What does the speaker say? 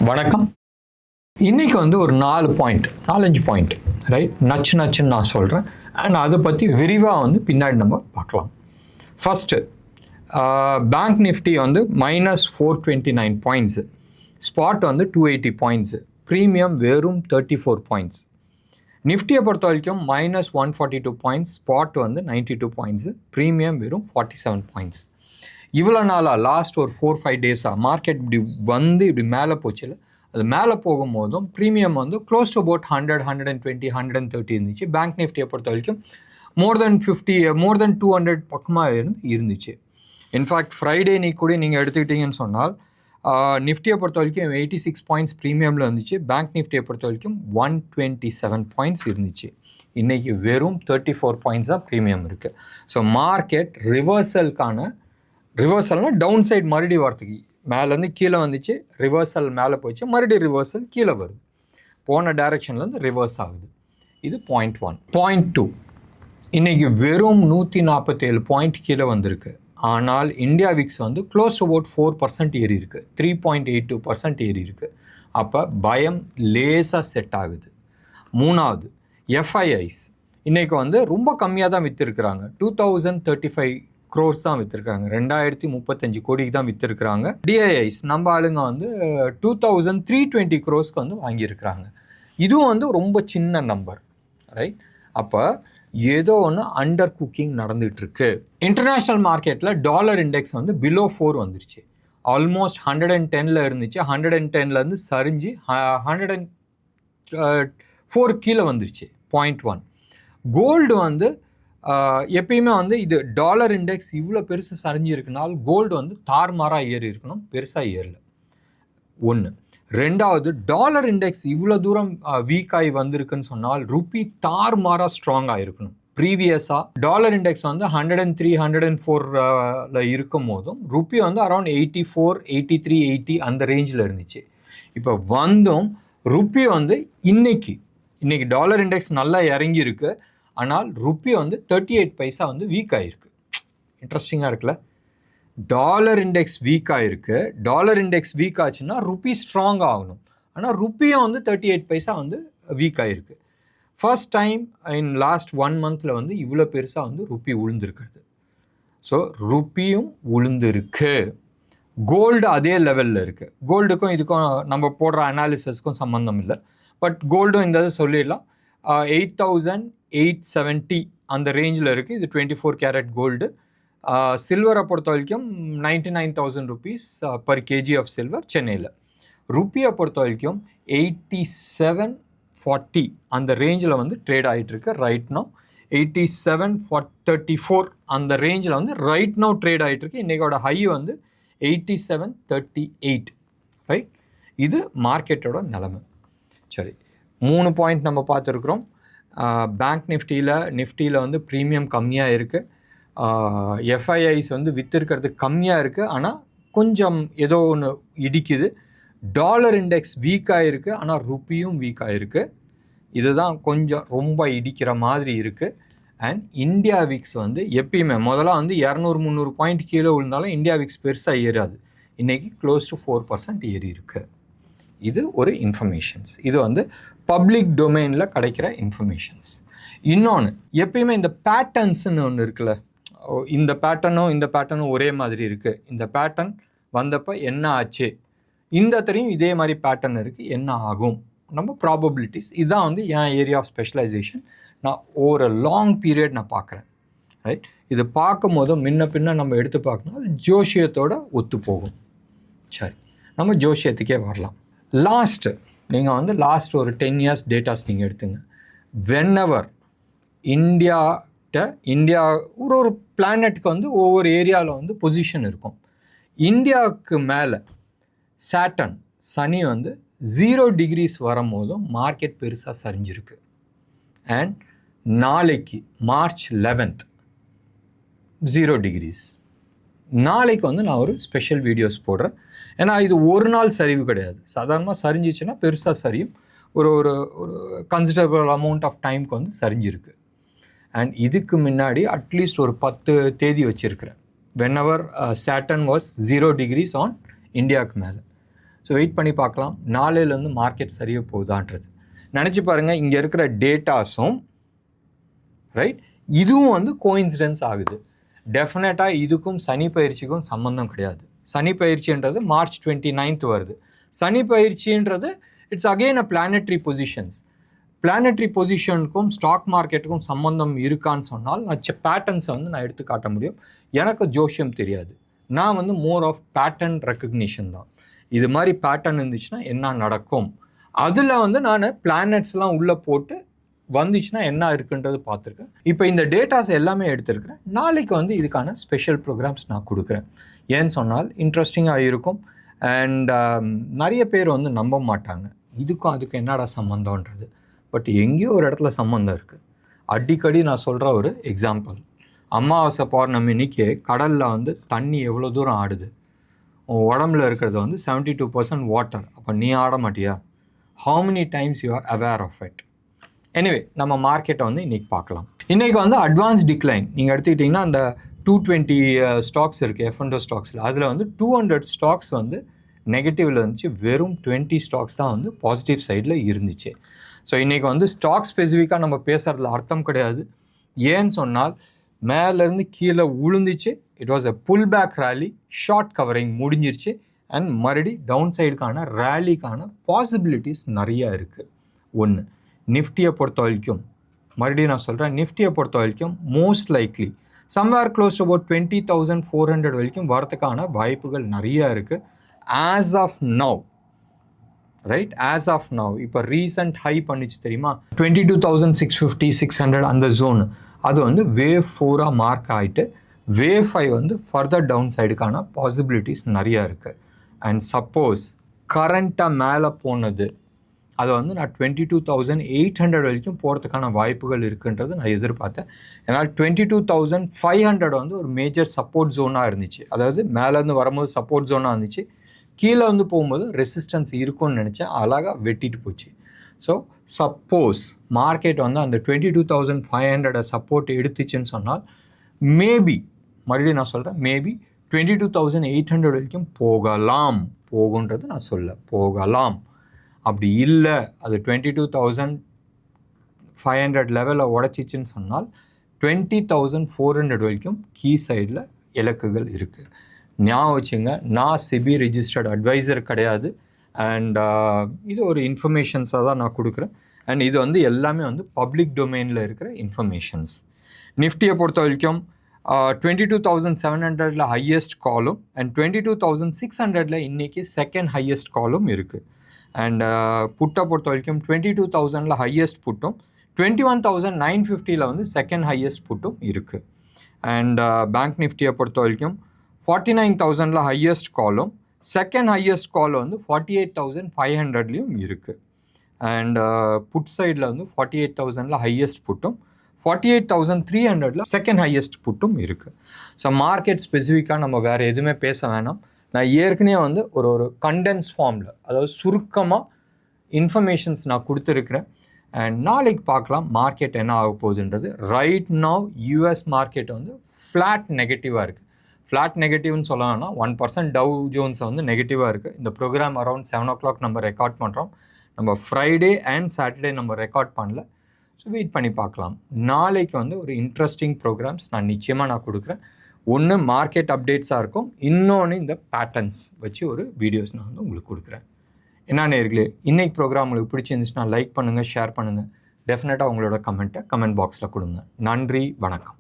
வணக்கம். இன்றைக்கி ஒரு 4 பாயிண்ட் 4-5 பாயிண்ட் ரைட் நச்சுன்னு நான் சொல்கிறேன். அண்ட் அதை பற்றி விரிவாக பின்னாடி நம்ம பார்க்கலாம். First bank Nifty -429 points, spot 280 points, premium வெறும் 34 பாயிண்ட்ஸ். நிஃப்டியை பொறுத்த வரைக்கும் -142 பாயிண்ட்ஸ், ஸ்பாட் 92 பாயிண்ட்ஸு, ப்ரீமியம் வெறும் 47 பாயிண்ட்ஸ். இவ்வளோ நாளாக லாஸ்ட் ஒரு 4-5 டேஸாக மார்க்கெட் இப்படி மேலே போச்சுல, அது மேலே போகும்போதும் ப்ரீமியம் க்ளோஸ் டு அபவுட் 100, 120, 130 இருந்துச்சு. பேங்க் நிஃப்டியை பொறுத்த வரைக்கும் மோர் தென் 200 பக்கமாக இருந்துச்சு. இன்ஃபேக்ட் ஃப்ரைடே நீ கூட நீங்கள் எடுத்துக்கிட்டீங்கன்னு சொன்னால் நிஃப்டியை பொறுத்த வரைக்கும் 86 பாயிண்ட்ஸ் ப்ரீமியமில் இருந்துச்சு. பேங்க் நிஃப்டியை பொறுத்த வரைக்கும் 127 பாயிண்ட்ஸ் இருந்துச்சு. இன்றைக்கி வெறும் 34 பாயிண்ட்ஸ் தான் ப்ரீமியம் இருக்குது. ஸோ மார்க்கெட் ரிவர்சல்னால் டவுன் சைட் மறுபடியும் வரத்துக்கு மேலேருந்து கீழே வந்துச்சு, ரிவர்சல் மேலே போயிடுச்சு, மறுபடியும் ரிவர்சல் கீழே வருது, போன டைரெக்ஷன்லேருந்து ரிவர்ஸ் ஆகுது. இது பாயிண்ட் 1. பாயிண்ட் 2, இன்றைக்கி வெறும் 147 பாயிண்ட் கீழே வந்திருக்கு. ஆனால் இந்தியாவிக்ஸ் க்ளோஸ் டு அபவுட் 4% ஏறி இருக்குது, 3.82% ஏறி இருக்குது. அப்போ பயம் லேசாக செட் ஆகுது. மூணாவது, எஃப்ஐஐஸ் இன்றைக்கி ரொம்ப கம்மியாக தான் விற்றுருக்குறாங்க. 2035 crores தான் விற்றுருக்காங்க, 2035 கோடிக்கு தான் விற்றுருக்குறாங்க. டிஐஐஸ் நம்ம ஆளுங்க 2320 crores வாங்கியிருக்கிறாங்க. இதுவும் ரொம்ப சின்ன நம்பர் ரைட். அப்போ ஏதோ ஒன்று அண்டர் குக்கிங் நடந்துகிட்ருக்கு. இன்டர்நேஷ்னல் மார்க்கெட்டில் டாலர் இண்டெக்ஸ் பிலோ 4 வந்துருச்சு. ஆல்மோஸ்ட் 110 இருந்துச்சு, 110 சரிஞ்சு 104 கீழே வந்துருச்சு. பாயிண்ட் 1. கோல்டு எப்பயுமே இது டாலர் இண்டெக்ஸ் இவ்வளோ பெருசு சரிஞ்சிருக்குனால் கோல்டு தார்மாராக ஏறி இருக்கணும், பெருசாக ஏறல. ஒன்று. ரெண்டாவது, டாலர் இண்டெக்ஸ் இவ்வளோ தூரம் வீக்காகி வந்திருக்குன்னு சொன்னால் ருப்பி தார்மாராக ஸ்ட்ராங்காக இருக்கணும். ப்ரீவியஸாக டாலர் இண்டெக்ஸ் 103, 104 இருக்கும் போதும் ருப்பி அரௌண்ட் 84, 83, 80 அந்த ரேஞ்சில் இருந்துச்சு. இப்போ ருப்பி இன்னைக்கு டாலர் இண்டெக்ஸ் நல்லா இறங்கியிருக்கு. ஆனால் ருப்பி 38 பைசா வீக் ஆகிருக்கு. இன்ட்ரெஸ்டிங்காக இருக்குல்ல. டாலர் இண்டெக்ஸ் வீக் ஆகிருக்கு. டாலர் இண்டெக்ஸ் வீக் ஆச்சுன்னா ருப்பி ஸ்ட்ராங் ஆகணும். ஆனால் ருப்பியும் 38 பைசா வீக் ஆகிருக்கு. ஃபர்ஸ்ட் டைம் இன் லாஸ்ட் 1 monthல இவ்வளோ பெருசாக ருப்பி உளுந்துருக்குது. ஸோ ருப்பியும் உளுந்துருக்கு. கோல்டு அதே லெவலில் இருக்குது. கோல்டுக்கும் இதுக்கும் நம்ம போடுற அனாலிசிஸ்க்கும் சம்மந்தம் இல்லை. பட் கோல்டும் இந்த சொல்லிடலாம். 8870 அந்த ரேஞ்சில் இருக்குது. இது 24 கேரட் கோல்டு. சில்வரை பொறுத்த வரைக்கும் 99,000 rupees per kg of silver சென்னையில். ருப்பியை பொறுத்த வரைக்கும் 8740 அந்த ரேஞ்சில் ட்ரேட் ஆகிட்டுருக்கு ரைட் நோ. 8734 அந்த ரேஞ்சில் ரைட் நோ ட்ரேட் ஆகிட்டுருக்கு. இன்றைக்கோட ஹை 8738 ரைட். இது மார்க்கெட்டோட நிலைமை. சரி, 3 பாயிண்ட் நம்ம பார்த்துருக்குறோம். பேங்க் நிஃப்டியில் ப்ரீமியம் கம்மியாக இருக்குது. எஃப்ஐஐஸ் விற்றுருக்கிறது கம்மியாக இருக்குது, ஆனால் கொஞ்சம் ஏதோ ஒன்று இடிக்குது. டாலர் இண்டெக்ஸ் வீக்காக இருக்குது, ஆனால் ருப்பியும் வீக்காக இருக்குது. இதுதான் கொஞ்சம் ரொம்ப இடிக்கிற மாதிரி இருக்குது. அண்ட் இந்தியாவிக்ஸ் எப்பயுமே முதல்ல 200-300 பாயிண்ட் கீழே விழுந்தாலும் இந்தியாவிக்ஸ் பெருசாக ஏறாது. இன்றைக்கி க்ளோஸ் டு 4% ஏறி இருக்குது. இது ஒரு இன்ஃபர்மேஷன்ஸ். இது பப்ளிக் டொமைனில் கிடைக்கிற இன்ஃபர்மேஷன்ஸ். இன்னொன்று, எப்பயுமே இந்த பேட்டர்ன்ஸ்னு ஒன்று இருக்குல்ல, இந்த பேட்டர்னும் ஒரே மாதிரி இருக்குது. இந்த பேட்டர்ன் வந்தப்போ என்ன ஆச்சு, இந்த தெரியும் இதே மாதிரி பேட்டர்ன் இருக்குது, என்ன ஆகும், நம்ம ப்ராபபிலிட்டிஸ். இதுதான் என் ஏரியா ஆஃப் ஸ்பெஷலைசேஷன். நான் ஒரு லாங் பீரியட் நான் பார்க்குறேன் ரைட். இது பார்க்கும் போதும் முன்ன பின்ன நம்ம எடுத்து பார்க்கணும், ஜோஷியத்தோட ஒத்து போகும். சரி, நம்ம ஜோஷியத்துக்கே வரலாம். நீங்கள் லாஸ்ட் ஒரு 10 years டேட்டாஸ் நீங்கள் எடுத்துங்க. வென்எவர் இந்தியா ஒரு பிளானெட்டுக்கு ஒவ்வொரு ஏரியாவில் பொசிஷன் இருக்கும். இந்தியாவுக்கு மேலே சாட்டர்ன் சனி 0 degrees வரும்போதும் மார்க்கெட் பெருசாக சரிஞ்சிருக்கு. அண்ட் நாளைக்கு March 11th 0 degrees. நாளைக்கு நான் ஒரு ஸ்பெஷல் வீடியோஸ் போடுறேன். ஏன்னா இது ஒரு நாள் சரிவு கிடையாது. சாதாரணமாக சரிஞ்சிச்சுன்னா பெருசாக சரியும். ஒரு ஒரு கன்சிடரபிள் அமௌண்ட் ஆஃப் டைமுக்கு சரிஞ்சிருக்கு. அண்ட் இதுக்கு முன்னாடி அட்லீஸ்ட் ஒரு 10 தேதி வச்சுருக்கிறேன். whenever Saturn was 0 degrees on இந்தியாவுக்கு மேலே. ஸோ வெயிட் பண்ணி பார்க்கலாம் நாளையிலேருந்து மார்க்கெட் சரியாக போகுதான்றது. நினச்சி பாருங்கள், இங்கே இருக்கிற டேட்டாஸும் ரைட், இதுவும் வந்து கோஇன்சிடென்ஸ் ஆகுது. டெஃபினட்டாக இதுக்கும் சனி பயிற்சிக்கும் சம்மந்தம் கிடையாது. சனி பயிற்சின்றது March 29 வருது. சனி பயிற்சின்றது it's again a planetary positions. Planetary பொசிஷனுக்கும் ஸ்டாக் மார்க்கெட்டுக்கும் சம்மந்தம் இருக்கான்னு சொன்னால் நான் பேட்டர்ன்ஸை வந்து நான் எடுத்து காட்ட முடியும். எனக்கு ஜோஷியம் தெரியாது. நான் வந்து மோர் ஆஃப் பேட்டர்ன் ரெக்கக்னிஷன் தான். இது மாதிரி பேட்டர்ன் இருந்துச்சுன்னா என்ன நடக்கும், அதில் வந்து நான் பிளானட்ஸ்லாம் உள்ளே போட்டு வந்துச்சுன்னா என்ன இருக்குன்றது பார்த்துருக்கேன். இப்போ இந்த டேட்டாஸ் எல்லாமே எடுத்துருக்கிறேன். நாளைக்கு வந்து இதுக்கான ஸ்பெஷல் ப்ரோக்ராம்ஸ் நான் கொடுக்குறேன். ஏன்னு சொன்னால் இன்ட்ரெஸ்டிங்காக இருக்கும். அண்ட் நிறைய பேர் வந்து நம்ப மாட்டாங்க இதுக்கும் அதுக்கும் என்னடா சம்மந்தம்ன்றது. பட் எங்கேயோ ஒரு இடத்துல சம்மந்தம் இருக்குது. அடிக்கடி நான் சொல்கிற ஒரு எக்ஸாம்பிள், அமாவாசை பௌர்ணமி இன்னைக்கு கடலில் வந்து தண்ணி எவ்வளோ தூரம் ஆடுது. உன் உடம்புல இருக்கிறது வந்து 72% வாட்டர். அப்போ நீ ஆட மாட்டியா? How many times you are aware of it? Anyway நம்ம மார்க்கெட்டை வந்து இன்றைக்கி பார்க்கலாம். இன்றைக்கி வந்து அட்வான்ஸ் டிக்ளைன் நீங்கள் எடுத்துக்கிட்டிங்கன்னா அந்த 220 ஸ்டாக்ஸ் இருக்குது F&O ஸ்டாக்ஸில். அதில் வந்து 200 ஸ்டாக்ஸ் வந்து நெகட்டிவில் இருந்துச்சு. வெறும் 20 ஸ்டாக்ஸ் தான் வந்து பாசிட்டிவ் சைடில் இருந்துச்சு. ஸோ இன்றைக்கி வந்து ஸ்டாக் ஸ்பெசிஃபிக்காக நம்ம பேசுகிறதுல அர்த்தம் கிடையாது. ஏன்னு சொன்னால் மேலேருந்து கீழே உளுந்துச்சு. It was a pullback rally. Short covering முடிஞ்சிருச்சு. அண்ட் மறுபடி டவுன் சைடுக்கான ரேலிக்கான பாசிபிலிட்டிஸ் நிறையா இருக்குது. ஒன்று, நிஃப்டியை பொறுத்த வரைக்கும் மறுபடியும் நான் சொல்கிறேன், நிஃப்டியை பொறுத்த வரைக்கும் most likely somewhere close to about 20,400 வரைக்கும் வரதுக்கான வாய்ப்புகள் நிறையா இருக்குது. As of now right, as of now இப்போ ரீசன்ட் ஹை பண்ணிச்சு தெரியுமா, 22,650 600 அந்த ஜோனு, அது வந்து வேவ் 4 மார்க் ஆகிட்டு வேவ் 5 வந்து ஃபர்தர் டவுன் சைடுக்கான பாசிபிலிட்டிஸ் நிறையா இருக்குது. அண்ட் சப்போஸ் கரண்ட்டாக மேலே போனது அதை வந்து நான் 22,800 வரைக்கும் போகிறதுக்கான வாய்ப்புகள் இருக்குன்றது நான் எதிர்பார்த்தேன். ஏன்னால் 22,500 வந்து ஒரு மேஜர் சப்போர்ட் ஜோனாக இருந்துச்சு. அதாவது மேலேருந்து வரும்போது சப்போர்ட் ஜோனாக இருந்துச்சு, கீழே வந்து போகும்போது ரெசிஸ்டன்ஸ் இருக்கும்னு நினச்சேன். அழகாக வெட்டிட்டு போச்சு. ஸோ சப்போஸ் மார்க்கெட் வந்து அந்த 22,500 சப்போர்ட் எடுத்துச்சுன்னு சொன்னால் மேபி, மறுபடியும் நான் சொல்கிறேன், மேபி 22,800 வரைக்கும் போகுன்றது நான் போகலாம். அப்படி இல்லை, அது 22,500 லெவலில் உடச்சிச்சின்னு சொன்னால் 20,400 வரைக்கும் கீ சைடில் இலக்குகள் இருக்குது. ஞாபகம் வச்சுங்க, நான் SEBI ரிஜிஸ்டர்ட் அட்வைசர் கிடையாது. அண்ட் இது ஒரு இன்ஃபர்மேஷன்ஸாக தான் நான் கொடுக்குறேன். அண்ட் இது வந்து எல்லாமே வந்து பப்ளிக் டொமைனில் இருக்கிற இன்ஃபர்மேஷன்ஸ். நிஃப்டியை பொறுத்த வரைக்கும் 22,700 ஹையஸ்ட் காலும் அண்ட் 22,600 இன்றைக்கி செகண்ட் ஹையஸ்ட் காலும் இருக்குது. அண்ட் புட்டை பொறுத்த வரைக்கும் 22,000 ஹையஸ்ட் புட்டும் 21,950 வந்து செகண்ட் ஹையஸ்ட் புட்டும் இருக்குது. அண்ட் பேங்க் நிஃப்டியை பொறுத்த வரைக்கும் 49,000 ஹையஸ்ட் காலும் செகண்ட் ஹையஸ்ட் கால் வந்து 48,500 இருக்குது. அண்ட் புட் சைடில் வந்து 48,000 ஹையஸ்ட் புட்டும் 48,300 செகண்ட் ஹையஸ்ட் புட்டும் இருக்குது. ஸோ மார்க்கெட் ஸ்பெசிஃபிக்காக நம்ம வேறு எதுவுமே பேச வேணாம். நான் ஏற்கனவே வந்து ஒரு கண்டென்ஸ் ஃபார்மில், அதாவது சுருக்கமாக இன்ஃபர்மேஷன்ஸ் நான் கொடுத்துருக்குறேன். அண்ட் நாளைக்கு பார்க்கலாம் மார்க்கெட் என்ன ஆக போகுதுன்றது. ரைட் நவ் யூஎஸ் மார்க்கெட் வந்து ஃப்ளாட் நெகட்டிவாக இருக்குது. ஃப்ளாட் நெகட்டிவ்னு சொல்லலாம்னா 1% டவ் ஜோன்ஸ் வந்து நெகட்டிவாக இருக்குது. இந்த ப்ரோக்ராம் அரௌண்ட் 7 o'clock நம்ம ரெக்கார்ட் பண்ணுறோம். நம்ம ஃப்ரைடே அண்ட் சாட்டர்டே நம்ம ரெக்கார்ட் பண்ணல. ஸோ வெயிட் பண்ணி பார்க்கலாம். நாளைக்கு வந்து ஒரு இன்ட்ரெஸ்டிங் ப்ரோக்ராம்ஸ் நான் நிச்சயமாக கொடுக்குறேன். ஒன்று மார்க்கெட் அப்டேட்ஸாக இருக்கும், இன்னொன்று இந்த பேட்டர்ன்ஸ் வச்சு ஒரு வீடியோஸ் நான் வந்து உங்களுக்கு கொடுக்குறேன். என்ன நேயர்களே, இன்னைக்கு ப்ரோக்ராம் உங்களுக்கு பிடிச்சிருந்துச்சுன்னா லைக் பண்ணுங்கள், ஷேர் பண்ணுங்கள். டெஃபினட்டாக உங்களோட கமெண்ட் பாக்ஸில் கொடுங்க. நன்றி, வணக்கம்.